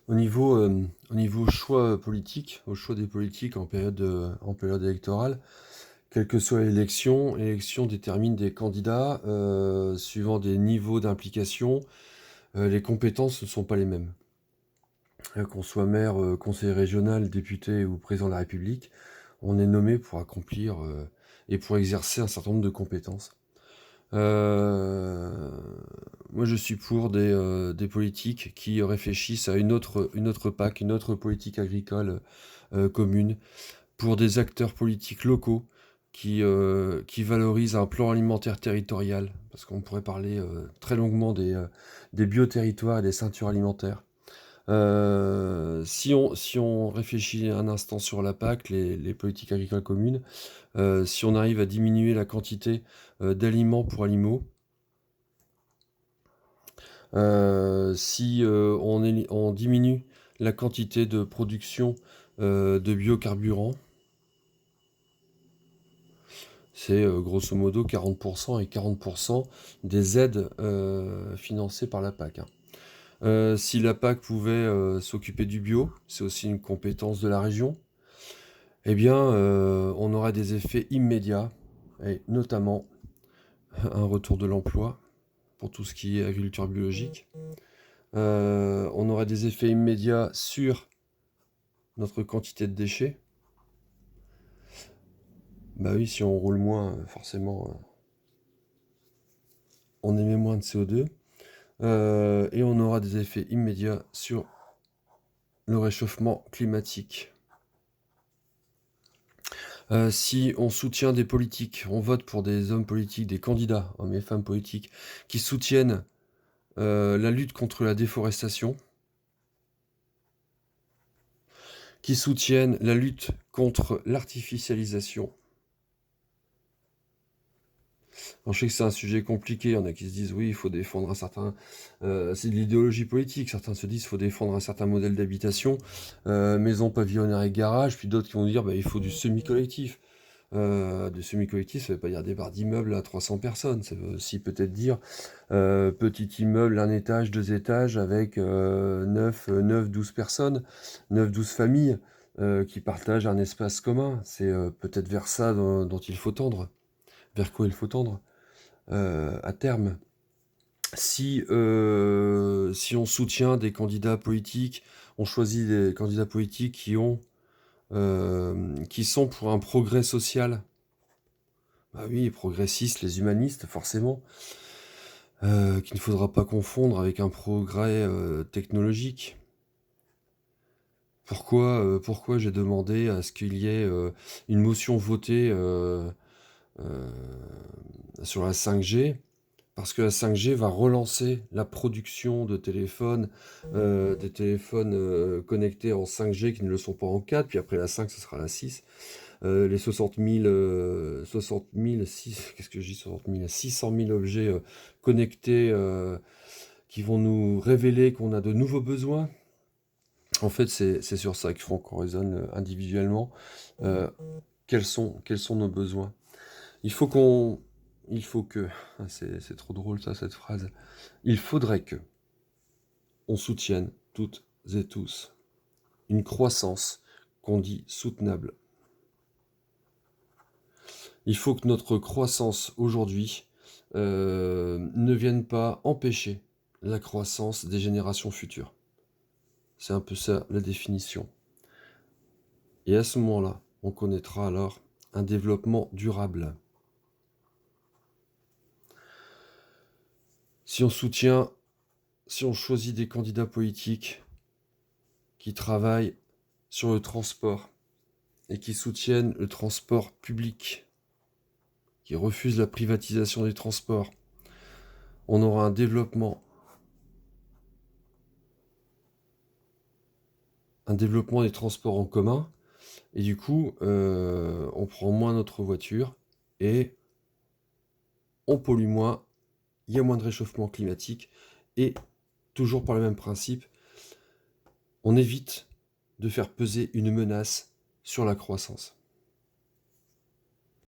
Au niveau choix politique, au choix des politiques en période électorale, quelle que soit l'élection détermine des candidats suivant des niveaux d'implication. Les compétences ne sont pas les mêmes. Qu'on soit maire, conseiller régional, député ou président de la République, on est nommé pour accomplir et pour exercer un certain nombre de compétences. Euh, Moi, je suis pour des politiques qui réfléchissent à une autre PAC, une autre politique agricole commune, pour des acteurs politiques locaux qui valorisent un plan alimentaire territorial, parce qu'on pourrait parler très longuement des bioterritoires et des ceintures alimentaires. Si on réfléchit un instant sur la PAC, les politiques agricoles communes, si on arrive à diminuer la quantité d'aliments pour animaux, si on diminue la quantité de production de biocarburants, c'est grosso modo 40% et 40% des aides financées par la PAC, hein. Si la PAC pouvait s'occuper du bio, c'est aussi une compétence de la région, eh bien, on aurait des effets immédiats, et notamment un retour de l'emploi pour tout ce qui est agriculture biologique. On aurait des effets immédiats sur notre quantité de déchets. Bah oui, si on roule moins, forcément, on émet moins de CO2. Et on aura des effets immédiats sur le réchauffement climatique. Si on soutient des politiques, on vote pour des hommes politiques, des candidats, hommes et femmes politiques, qui soutiennent la lutte contre la déforestation, qui soutiennent la lutte contre l'artificialisation. Alors, je sais que c'est un sujet compliqué, il y en a qui se disent oui, il faut défendre un certain... c'est de l'idéologie politique, certains se disent il faut défendre un certain modèle d'habitation, maison, pavillonnaire et garage, puis d'autres qui vont dire bah, il faut du semi-collectif. Du semi-collectif, ça veut pas dire des barres d'immeubles à 300 personnes, ça veut aussi peut-être dire petit immeuble, un étage, deux étages, avec 9, 12 personnes, 9, 12 familles qui partagent un espace commun. C'est peut-être vers ça dont il faut tendre, vers quoi il faut tendre à terme. Si on soutient des candidats politiques, on choisit des candidats politiques qui sont pour un progrès social. Bah oui, les progressistes, les humanistes, forcément, qu'il ne faudra pas confondre avec un progrès technologique. Pourquoi j'ai demandé à ce qu'il y ait une motion votée euh, sur la 5G? Parce que la 5G va relancer la production de téléphones, des téléphones connectés en 5G qui ne le sont pas en 4, puis après la 5, ce sera la 6. Les 60 000, qu'est-ce que je dis, 60 000, 600 000 objets connectés qui vont nous révéler qu'on a de nouveaux besoins. En fait, c'est sur ça qu'il faut qu'on raisonne individuellement. Euh, quels sont nos besoins? Il faut qu'on... Il faut que... Ah, c'est trop drôle ça, cette phrase. Il faudrait que on soutienne toutes et tous une croissance qu'on dit soutenable. Il faut que notre croissance aujourd'hui ne vienne pas empêcher la croissance des générations futures. C'est un peu ça la définition. Et à ce moment-là, on connaîtra alors un développement durable. Si on choisit des candidats politiques qui travaillent sur le transport et qui soutiennent le transport public, qui refusent la privatisation des transports, on aura un développement des transports en commun, et du coup, on prend moins notre voiture, et on pollue moins, il y a moins de réchauffement climatique, et toujours par le même principe, on évite de faire peser une menace sur la croissance.